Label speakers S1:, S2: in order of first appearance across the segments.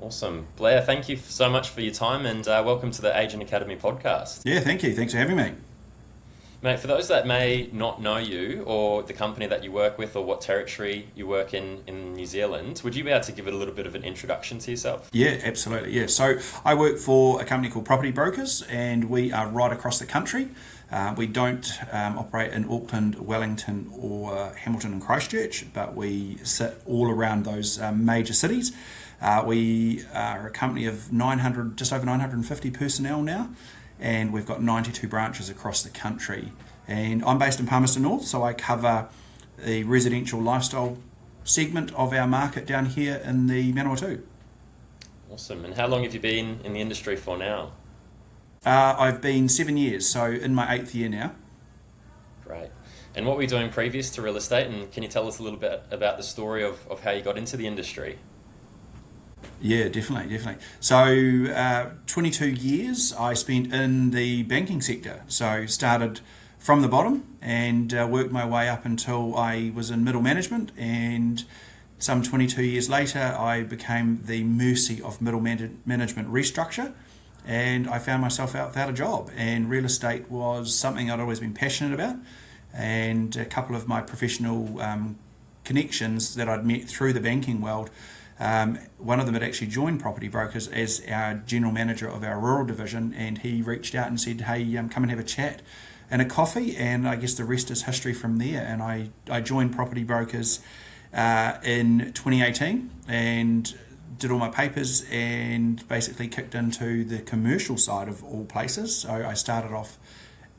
S1: Awesome. Blair, thank you so much for your time and welcome to the Agent Academy podcast.
S2: Yeah, thank you. Thanks for having me.
S1: Mate, for those that may not know you or the company that you work with or what territory you work in New Zealand, would you be able to give it a little bit of an introduction to yourself?
S2: Yeah, absolutely. Yeah. So I work for a company called Property Brokers, and we are right across the country. We don't operate in Auckland, Wellington, or Hamilton and Christchurch, but we sit all around those major cities. We are a company of 900, just over 950 personnel now, and we've got 92 branches across the country. And I'm based in Palmerston North, so I cover the residential lifestyle segment of our market down here in the Manawatu.
S1: Awesome. And how long have you been in the industry for now?
S2: I've been 7 years, so in my eighth year now.
S1: Great. And what were you doing previous to real estate? And can you tell us a little bit about the story of how you got into the industry?
S2: Yeah, definitely. So, 22 years I spent in the banking sector. So, started from the bottom and worked my way up until I was in middle management. And some 22 years later, I became the mercy of management restructure. And I found myself out without a job. And real estate was something I'd always been passionate about. And a couple of my professional connections that I'd met through the banking world. One of them had actually joined Property Brokers as our general manager of our rural division, and he reached out and said, hey, come and have a chat and a coffee, and I guess the rest is history from there. And I joined Property Brokers in 2018 and did all my papers and basically kicked into the commercial side of all places. So I started off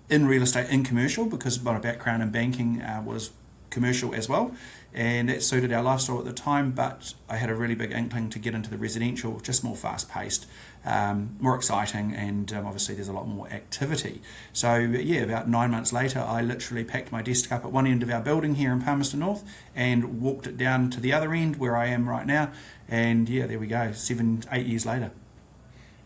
S2: in real estate in commercial because my background in banking was commercial as well, and it suited our lifestyle at the time. But I had a really big inkling to get into the residential, just more fast paced, more exciting, and obviously there's a lot more activity. So yeah, about 9 months later I literally packed my desk up at one end of our building here in Palmerston North and walked it down to the other end where I am right now, and yeah, there we go, 8 years later.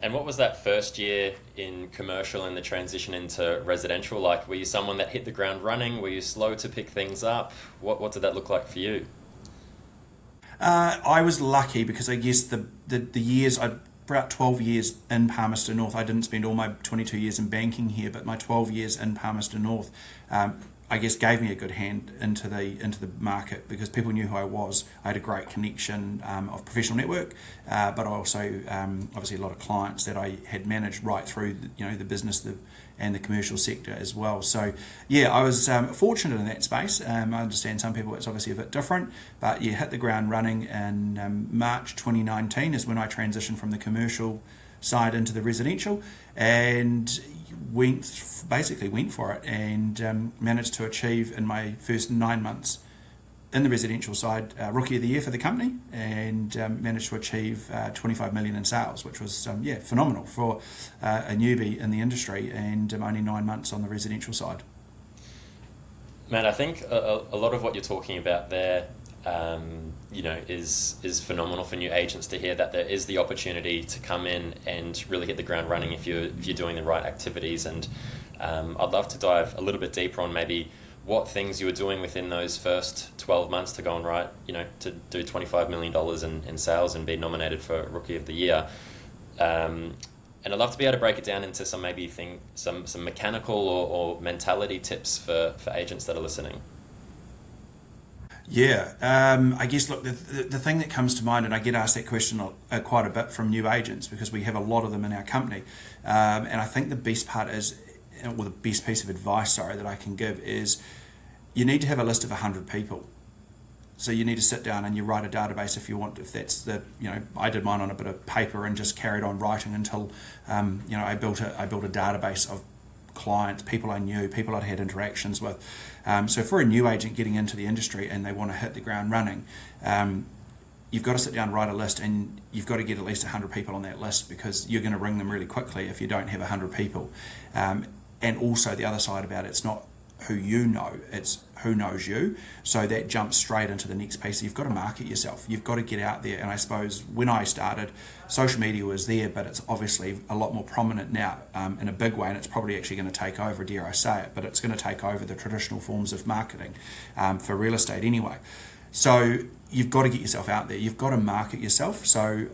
S1: And what was that first year in commercial and the transition into residential like? Were you someone that hit the ground running? Were you slow to pick things up? What did that look like for you?
S2: I was lucky because I guess the years, about 12 years in Palmerston North. I didn't spend all my 22 years in banking here, but my 12 years in Palmerston North, I guess gave me a good hand into the market because people knew who I was. I had a great connection of professional network, but also obviously a lot of clients that I had managed right through the business and the commercial sector as well. So yeah, I was fortunate in that space. I understand some people it's obviously a bit different, but yeah, hit the ground running in March 2019 is when I transitioned from the commercial side into the residential, and went for it, and managed to achieve in my first 9 months in the residential side Rookie of the Year for the company, and managed to achieve 25 million in sales, which was phenomenal for a newbie in the industry, and only 9 months on the residential side.
S1: Man, I think a lot of what you're talking about there, is phenomenal for new agents to hear that there is the opportunity to come in and really hit the ground running if you're doing the right activities. And I'd love to dive a little bit deeper on maybe what things you were doing within those first 12 months to go and to do $25 million in sales and be nominated for Rookie of the Year. And I'd love to be able to break it down into some mechanical or mentality tips for agents that are listening.
S2: Yeah, I guess, look, the thing that comes to mind, and I get asked that question quite a bit from new agents because we have a lot of them in our company, and I think the best part is, or the best piece of advice, that I can give is you need to have a list of 100 people. So you need to sit down and you write a database if that's I did mine on a bit of paper and just carried on writing until, I built a database of clients, people I knew, people I'd had interactions with. So for a new agent getting into the industry and they want to hit the ground running, you've got to sit down and write a list, and you've got to get at least 100 people on that list because you're going to ring them really quickly if you don't have 100 people. And also the other side about it's not who you know, it's who knows you. So that jumps straight into the next piece. You've got to market yourself. You've got to get out there. And I suppose when I started, social media was there, but it's obviously a lot more prominent now in a big way, and it's probably actually going to take over, dare I say it, but it's going to take over the traditional forms of marketing for real estate anyway. So you've got to get yourself out there. You've got to market yourself. So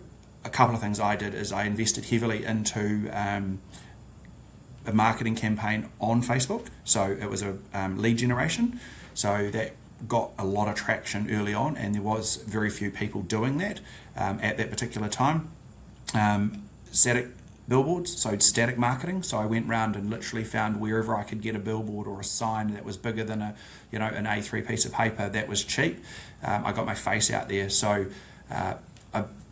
S2: a couple of things I did is I invested heavily into a marketing campaign on Facebook. So it was a lead generation. So that got a lot of traction early on, and there was very few people doing that at that particular time. Static billboards, so static marketing. So I went round and literally found wherever I could get a billboard or a sign that was bigger than an A3 piece of paper that was cheap. I got my face out there. So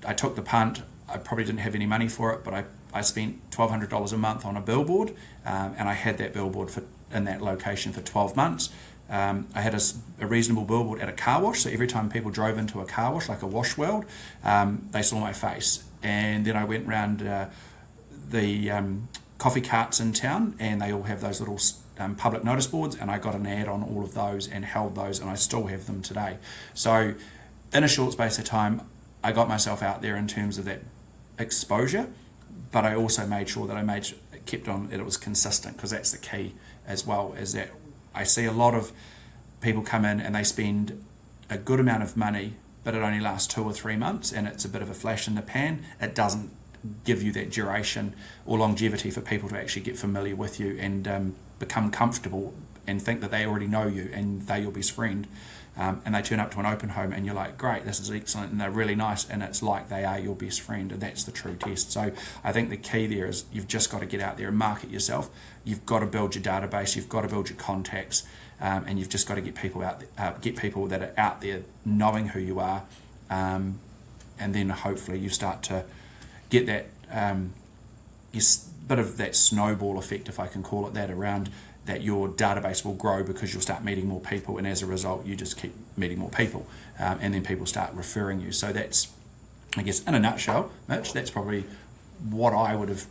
S2: I took the punt. I probably didn't have any money for it, but I spent $1,200 a month on a billboard, and I had that billboard in that location for 12 months. I had a reasonable billboard at a car wash, so every time people drove into a car wash, like a wash world, they saw my face. And then I went round the coffee carts in town, and they all have those little public notice boards, and I got an ad on all of those and held those, and I still have them today. So in a short space of time, I got myself out there in terms of that exposure, but I also made sure that kept on that it was consistent, because that's the key as well, is that I see a lot of people come in and they spend a good amount of money, but it only lasts 2 or 3 months, and it's a bit of a flash in the pan. It doesn't give you that duration or longevity for people to actually get familiar with you and become comfortable and think that they already know you and they're your best friend. And they turn up to an open home and you're like, great, this is excellent, and they're really nice, and it's like they are your best friend, and that's the true test. So I think the key there is you've just got to get out there and market yourself. You've got to build your database, you've got to build your contacts, and you've just got to get people out there, get people that are out there knowing who you are, and then hopefully you start to get that bit of that snowball effect, if I can call it that, around that your database will grow because you'll start meeting more people, and as a result you just keep meeting more people, and then people start referring you. So that's, I guess, in a nutshell, Mitch, that's probably what I would have,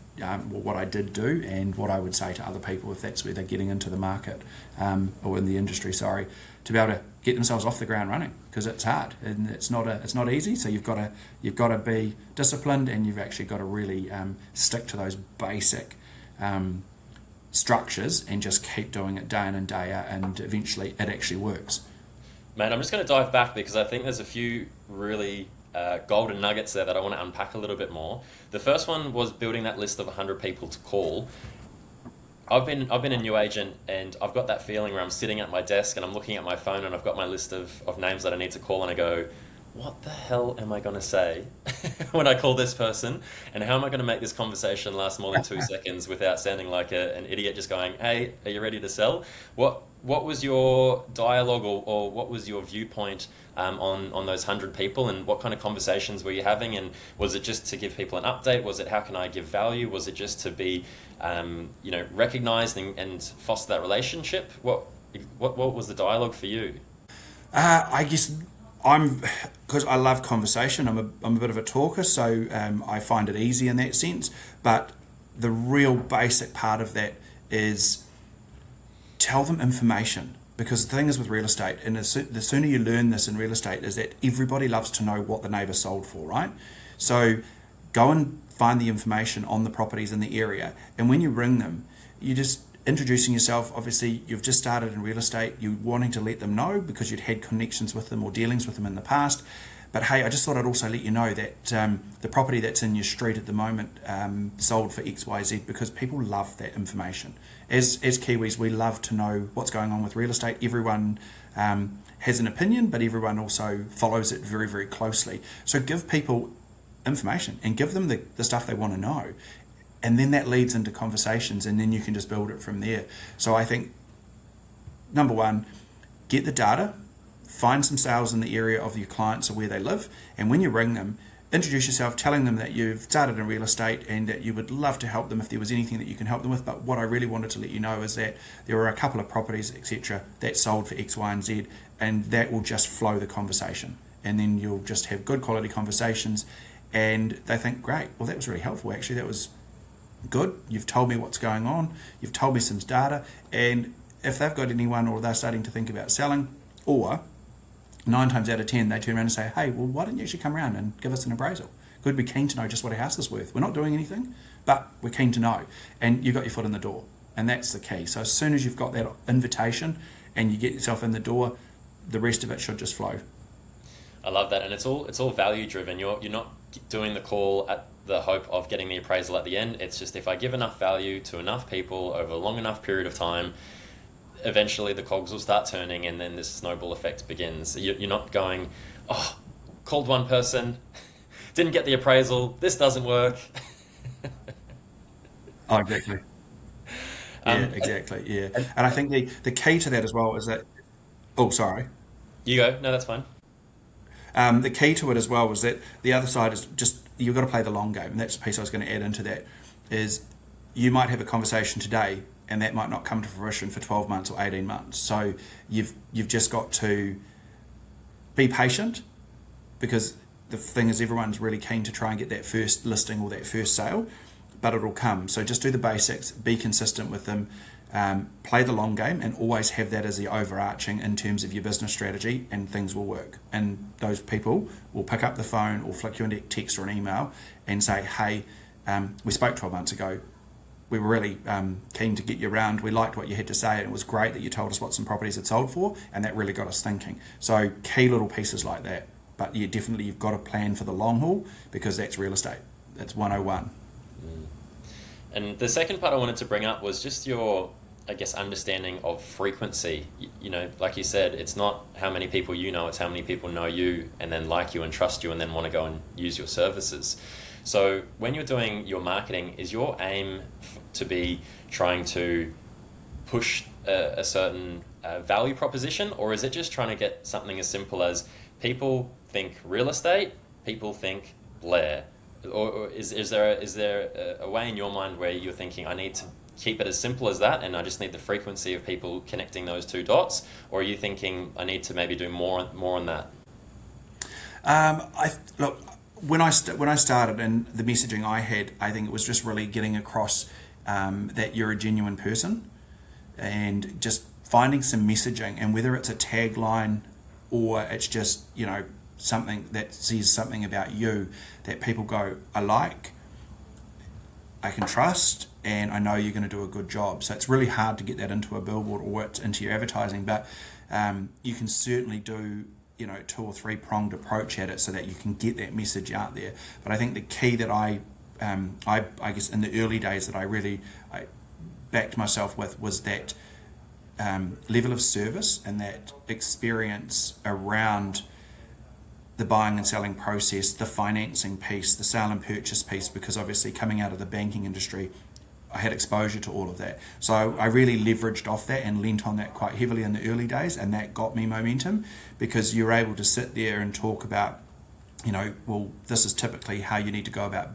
S2: what I did do, and what I would say to other people if that's where they're getting into the market, or in the industry, sorry, to be able to get themselves off the ground running, because it's hard and it's not easy. So you've got to be disciplined, and you've actually got to really stick to those basic structures and just keep doing it day in and day out, and eventually it actually works.
S1: Mate, I'm just going to dive back because I think there's a few really golden nuggets there that I want to unpack a little bit more. The first one was building that list of 100 people to call. I've been a new agent, and I've got that feeling where I'm sitting at my desk and I'm looking at my phone and I've got my list of names that I need to call, and I go, what the hell am I going to say when I call this person, and how am I going to make this conversation last more than 2 seconds without sounding like an idiot just going, hey, are you ready to sell? What was your dialogue, or what was your viewpoint on those 100 people, and what kind of conversations were you having? And was it just to give people an update? Was it how can I give value? Was it just to be recognized and foster that relationship? What was the dialogue for you?
S2: I guess because I love conversation. I'm a bit of a talker, so I find it easy in that sense. But the real basic part of that is tell them information, because the thing is with real estate, and the sooner you learn this in real estate, is that everybody loves to know what the neighbour sold for, right? So go and find the information on the properties in the area, and when you ring them, you just introducing yourself. Obviously you've just started in real estate, you're wanting to let them know because you'd had connections with them or dealings with them in the past, but hey, I just thought I'd also let you know that the property that's in your street at the moment sold for XYZ, because people love that information. As Kiwis, we love to know what's going on with real estate. Everyone has an opinion, but everyone also follows it very, very closely. So give people information and give them the stuff they want to know. And then that leads into conversations, and then you can just build it from there. So I think, number one, get the data, find some sales in the area of your clients or where they live, and when you ring them, introduce yourself, telling them that you've started in real estate and that you would love to help them if there was anything that you can help them with. But what I really wanted to let you know is that there were a couple of properties, etc., that sold for X, Y, and Z, and that will just flow the conversation. And then you'll just have good quality conversations, and they think, great, well, that was really helpful, actually, that was good, you've told me what's going on, you've told me some data. And if they've got anyone, or they're starting to think about selling, or 9 times out of 10 they turn around and say, hey, well, why don't you actually come around and give us an appraisal? We'd be keen to know just what a house is worth. We're not doing anything, but we're keen to know. And you've got your foot in the door, and that's the key. So as soon as you've got that invitation and you get yourself in the door, the rest of it should just flow.
S1: I love that, and it's all value driven. You're not doing the call at the hope of getting the appraisal at the end. It's just, if I give enough value to enough people over a long enough period of time, eventually the cogs will start turning, and then this snowball effect begins. You're not going, oh, called one person, didn't get the appraisal, this doesn't work.
S2: Oh, exactly. Yeah, exactly. Yeah, and I think the key to that as well is that. Oh, sorry.
S1: You go. No, that's fine.
S2: The key to it as well was that the other side is just, you've got to play the long game, and that's the piece I was going to add into that. Is you might have a conversation today, and that might not come to fruition for 12 months or 18 months. So you've just got to be patient, because the thing is, everyone's really keen to try and get that first listing or that first sale, but it'll come. So just do the basics, be consistent with them, play the long game, and always have that as the overarching in terms of your business strategy, and things will work. And those people will pick up the phone or flick you a text or an email and say, hey, we spoke 12 months ago. We were really keen to get you around. We liked what you had to say, and it was great that you told us what some properties had sold for, and that really got us thinking. So key little pieces like that. But yeah, definitely you've got to plan for the long haul, because that's real estate. That's 101.
S1: And the second part I wanted to bring up was just your, I guess, understanding of frequency. You know, like you said, it's not how many people you know, it's how many people know you and then like you and trust you and then want to go and use your services. So when you're doing your marketing, is your aim to be trying to push a certain value proposition, or is it just trying to get something as simple as people think real estate, people think Blair? Or is there a way in your mind where you're thinking, I need to keep it as simple as that, and I just need the frequency of people connecting those two dots? Or are you thinking, I need to maybe do more on that?
S2: Look, when I started, and the messaging I had, I think it was just really getting across that you're a genuine person, and just finding some messaging, and whether it's a tagline or it's just, you know, something that says something about you that people go, I like, I can trust, and I know you're going to do a good job. So it's really hard to get that into a billboard or into your advertising, but you can certainly do, you know, 2 or 3 pronged approach at it so that you can get that message out there. But I think the key that I guess in the early days that I backed myself with was that level of service and that experience around the buying and selling process, the financing piece, the sale and purchase piece, because obviously coming out of the banking industry, I had exposure to all of that. So I really leveraged off that and lent on that quite heavily in the early days, and that got me momentum, because you're able to sit there and talk about, you know, well, this is typically how you need to go about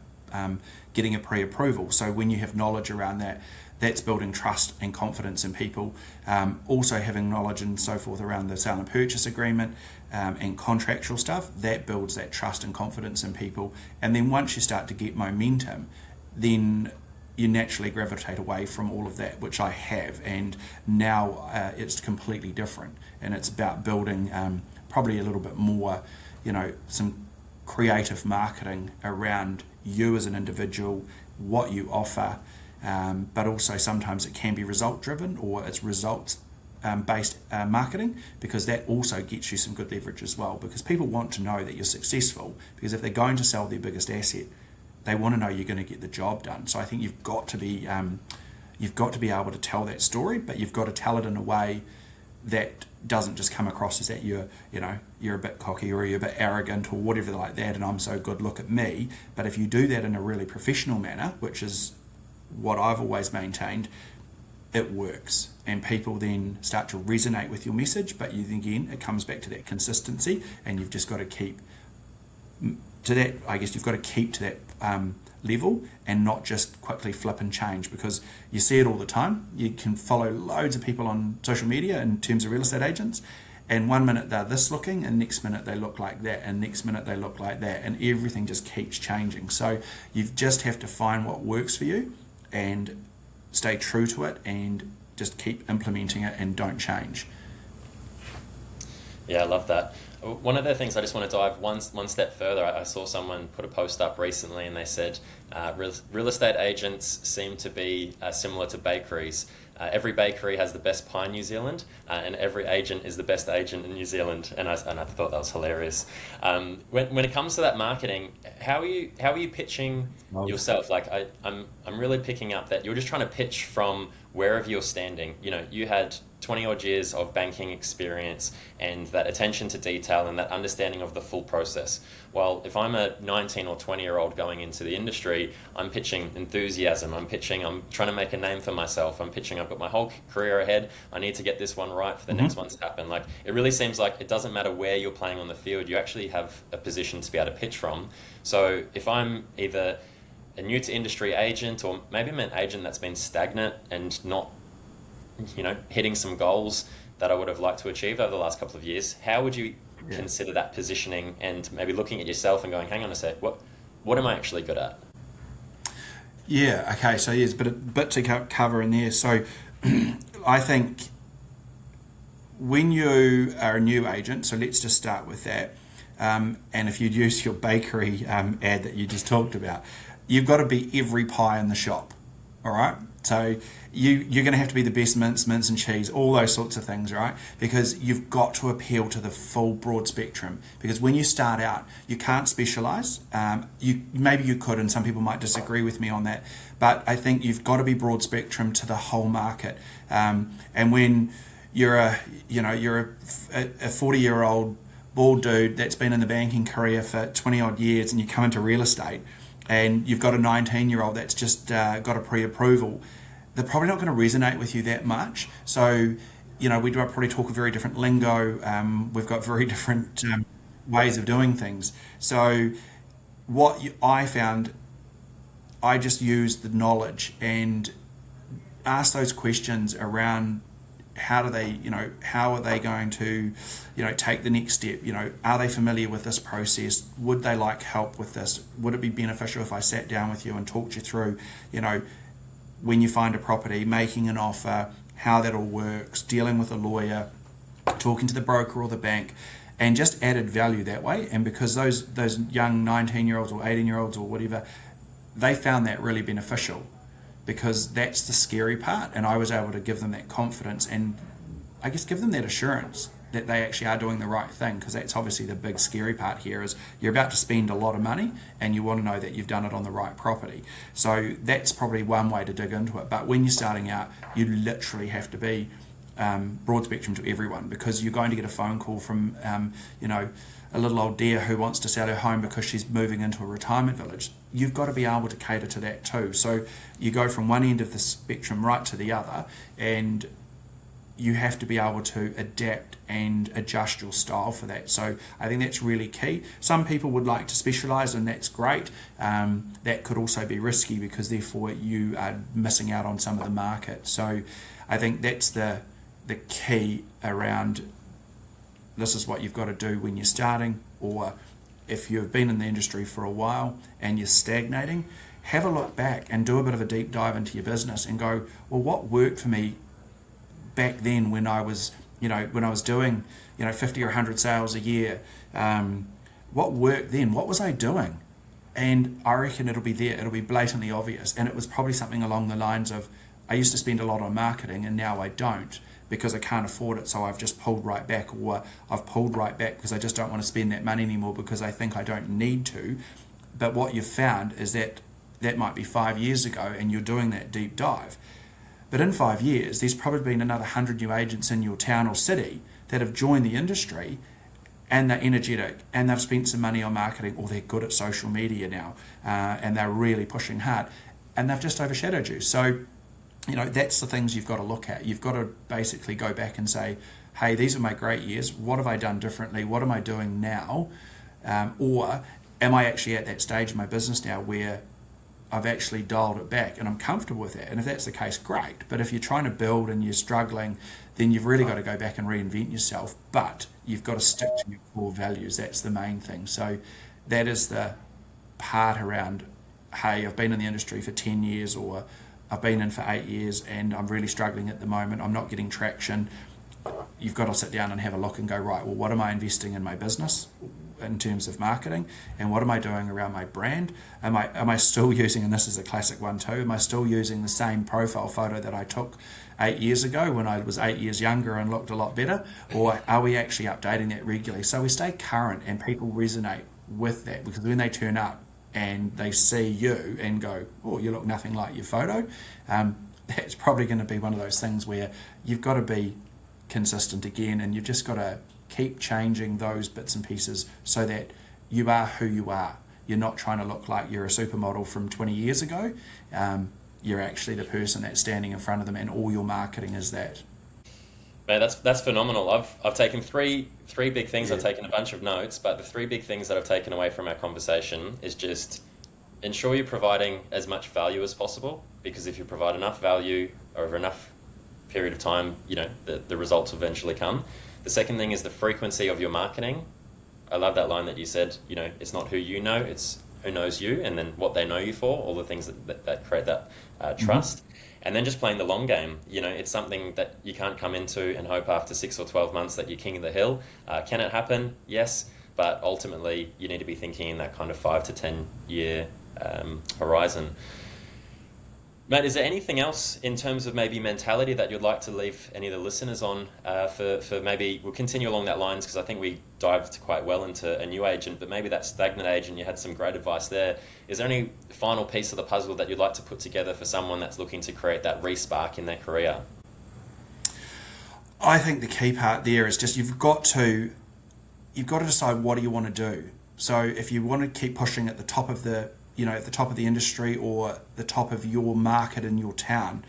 S2: getting a pre-approval. So when you have knowledge around that, that's building trust and confidence in people. Also having knowledge and so forth around the sale and purchase agreement and contractual stuff, that builds that trust and confidence in people. And then once you start to get momentum, then you naturally gravitate away from all of that, which I have. And now it's completely different. And it's about building probably a little bit more, you know, some creative marketing around you as an individual, what you offer, but also sometimes it can be result driven, or it's results based marketing, because that also gets you some good leverage as well, because people want to know that you're successful, because if they're going to sell their biggest asset, they want to know you're going to get the job done. So I think you've got to be able to tell that story, but you've got to tell it in a way that doesn't just come across as that you're a bit cocky or you're a bit arrogant or whatever like that, and I'm so good, look at me. But if you do that in a really professional manner, which is what I've always maintained, it works, and people then start to resonate with your message. But again, it comes back to that consistency, and you've just got to keep to that. I guess you've got to keep to that level and not just quickly flip and change, because you see it all the time. You can follow loads of people on social media in terms of real estate agents, and one minute they're this looking, and next minute they look like that, and next minute they look like that, and everything just keeps changing. So you just have to find what works for you and stay true to it, and just keep implementing it and don't change.
S1: Yeah, I love that. One of the things I just want to dive one step further, I saw someone put a post up recently, and they said real estate agents seem to be similar to bakeries. every bakery has the best pie in New Zealand, and every agent is the best agent in New Zealand. And I thought that was hilarious. When it comes to that marketing, how are you pitching yourself? Like I'm really picking up that you're just trying to pitch from wherever you're standing. You know, you had 20 odd years of banking experience and that attention to detail and that understanding of the full process. Well, if I'm a 19 or 20-year-old going into the industry, I'm pitching enthusiasm. I'm trying to make a name for myself. I'm pitching, I've got my whole career ahead. I need to get this one right for the next one to happen. Like, it really seems like it doesn't matter where you're playing on the field. You actually have a position to be able to pitch from. So if I'm either a new to industry agent, or maybe I'm an agent that's been stagnant and not, you know, hitting some goals that I would have liked to achieve over the last couple of years, how would you consider that positioning, and maybe looking at yourself and going, hang on a sec, what am I actually good at?
S2: Yeah, okay, so there's a bit to cover in there. So I think when you are a new agent, so let's just start with that, and if you'd use your bakery ad that you just talked about, you've got to be every pie in the shop, all right? So you're going to have to be the best mince and cheese, all those sorts of things, right? Because you've got to appeal to the full broad spectrum. Because when you start out, you can't specialise. Maybe you could, and some people might disagree with me on that. But I think you've got to be broad spectrum to the whole market. And when you're a 40-year-old bald dude that's been in the banking career for 20 odd years, and you come into real estate, and you've got a 19-year-old that's just got a pre-approval, they're probably not going to resonate with you that much. So, you know, we do probably talk a very different lingo. We've got very different ways of doing things. So I found, I just used the knowledge and asked those questions around how are they going to, take the next step? Are they familiar with this process? Would they like help with this? Would it be beneficial if I sat down with you and talked you through, when you find a property, making an offer, how that all works, dealing with a lawyer, talking to the broker or the bank, and just added value that way. And because those young 19-year-olds or 18-year-olds or whatever, they found that really beneficial, because that's the scary part. And I was able to give them that confidence and I guess give them that assurance that they actually are doing the right thing, because that's obviously the big scary part here, is you're about to spend a lot of money and you want to know that you've done it on the right property. So that's probably one way to dig into it. But when you're starting out, you literally have to be broad spectrum to everyone, because you're going to get a phone call from a little old dear who wants to sell her home because she's moving into a retirement village. You've got to be able to cater to that too. So you go from one end of the spectrum right to the other, and you have to be able to adapt and adjust your style for that. So I think that's really key. Some people would like to specialise, and that's great. That could also be risky, because therefore you are missing out on some of the market. So I think that's the key around, this is what you've got to do when you're starting, or if you've been in the industry for a while and you're stagnating, have a look back and do a bit of a deep dive into your business and go, well, what worked for me back then when I was doing 50 or 100 sales a year? What worked then? What was I doing? And I reckon it'll be there. It'll be blatantly obvious. And it was probably something along the lines of, I used to spend a lot on marketing and now I don't, because I can't afford it, so I've just pulled right back, or I've pulled right back because I just don't want to spend that money anymore because I think I don't need to. But what you've found is that might be 5 years ago and you're doing that deep dive. But in 5 years, there's probably been another 100 new agents in your town or city that have joined the industry, and they're energetic and they've spent some money on marketing, or they're good at social media now, and they're really pushing hard, and they've just overshadowed you. So that's the things you've got to look at. You've got to basically go back and say, hey, these are my great years. What have I done differently? What am I doing now? Or am I actually at that stage in my business now where I've actually dialed it back and I'm comfortable with that? And if that's the case, great. But if you're trying to build and you're struggling, then you've really got to go back and reinvent yourself. But you've got to stick to your core values. That's the main thing. So that is the part around, hey, I've been in the industry for 10 years, or I've been in for 8 years and I'm really struggling at the moment. I'm not getting traction. You've got to sit down and have a look and go, right, well, what am I investing in my business? in terms of marketing, and what am I doing around my brand? Am I still using, and this is a classic one too, am I still using the same profile photo that I took 8 years ago when I was 8 years younger and looked a lot better? Or are we actually updating that regularly? So we stay current and people resonate with that, because when they turn up and they see you and go, oh, you look nothing like your photo, that's probably going to be one of those things where you've got to be consistent again, and you've just got to keep changing those bits and pieces so that you are who you are. You're not trying to look like you're a supermodel from 20 years ago. You're actually the person that's standing in front of them, and all your marketing is that.
S1: Man, that's phenomenal. I've taken three big things. Yeah. I've taken a bunch of notes, but the three big things that I've taken away from our conversation is just ensure you're providing as much value as possible, because if you provide enough value over enough period of time, the results will eventually come. The second thing is the frequency of your marketing. I love that line that you said, it's not who you know, it's who knows you, and then what they know you for, all the things that create that trust. And then just playing the long game. It's something that you can't come into and hope after 6 or 12 months that you're king of the hill. Can it happen? Yes, but ultimately you need to be thinking in that kind of 5 to 10 year horizon. Matt, is there anything else in terms of maybe mentality that you'd like to leave any of the listeners on for maybe, we'll continue along that lines, because I think we dived quite well into a new agent, but maybe that stagnant agent, you had some great advice there. Is there any final piece of the puzzle that you'd like to put together for someone that's looking to create that re-spark in their career?
S2: I think the key part there is just you've got to decide what do you want to do. So if you want to keep pushing at the top of the at the top of the industry or the top of your market in your town,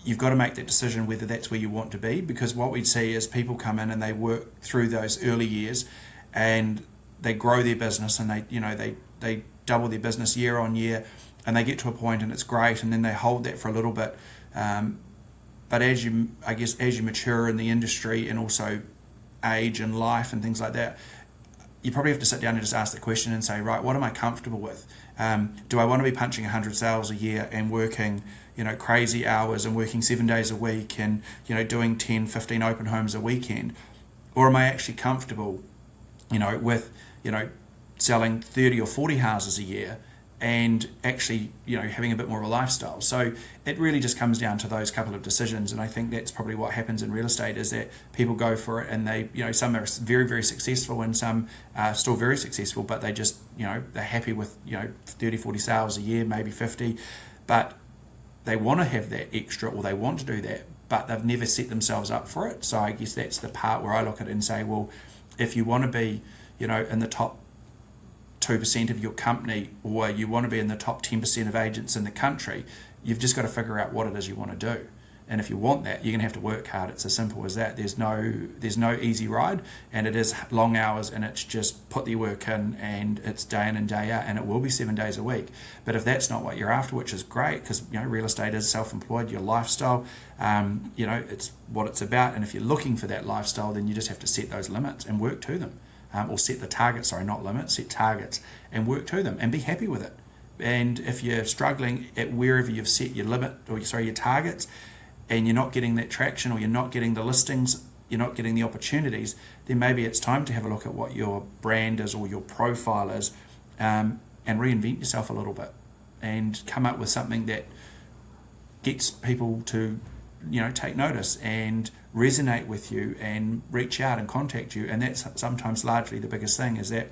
S2: you've got to make that decision whether that's where you want to be. Because what we'd see is people come in and they work through those early years and they grow their business, and they double their business year on year, and they get to a point and it's great, and then they hold that for a little bit. But as you mature in the industry and also age and life and things like that, you probably have to sit down and just ask the question and say, right, what am I comfortable with? Do I want to be punching 100 sales a year and working, crazy hours and working 7 days a week and, doing 10, 15 open homes a weekend? Or am I actually comfortable, with, selling 30 or 40 houses a year and actually, having a bit more of a lifestyle? So it really just comes down to those couple of decisions. And I think that's probably what happens in real estate, is that people go for it and they, some are very, very successful and some are still very successful, but they just, they're happy with, 30, 40 sales a year, maybe 50, but they want to have that extra, or they want to do that, but they've never set themselves up for it. So I guess that's the part where I look at it and say, well, if you want to be, in the top 2% of your company, or you want to be in the top 10% of agents in the country, you've just got to figure out what it is you want to do. And if you want that, you're going to have to work hard. It's as simple as that. There's no easy ride, and it is long hours, and it's just put the work in, and it's day in and day out, and it will be 7 days a week. But if that's not what you're after, which is great, because real estate is self-employed, your lifestyle, it's what it's about. And if you're looking for that lifestyle, then you just have to set those limits and work to them. Or set the targets, not limits, set targets and work to them and be happy with it. And if you're struggling at wherever you've set your limit, or your targets, and you're not getting that traction, or you're not getting the listings, you're not getting the opportunities, then maybe it's time to have a look at what your brand is or your profile is, and reinvent yourself a little bit and come up with something that gets people to take notice and resonate with you and reach out and contact you. And that's sometimes largely the biggest thing, is that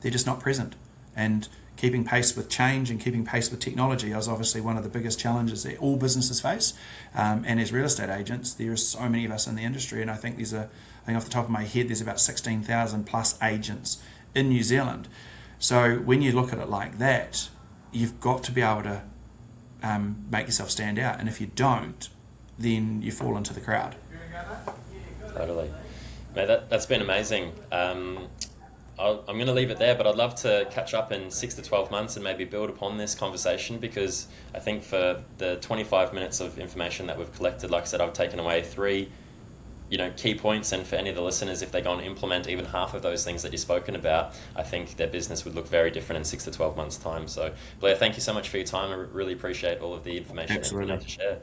S2: they're just not present. And keeping pace with change and keeping pace with technology is obviously one of the biggest challenges that all businesses face. And as real estate agents, there are so many of us in the industry, and I think off the top of my head, there's about 16,000 plus agents in New Zealand. So when you look at it like that, you've got to be able to make yourself stand out. And if you don't, then you fall into the crowd.
S1: Totally. Man, that's been amazing. I'm going to leave it there, but I'd love to catch up in 6 to 12 months and maybe build upon this conversation, because I think for the 25 minutes of information that we've collected, like I said, I've taken away 3 key points, and for any of the listeners, if they go and implement even half of those things that you've spoken about, I think their business would look very different in 6 to 12 months' time. So, Blair, thank you so much for your time. I really appreciate all of the information that you had to share.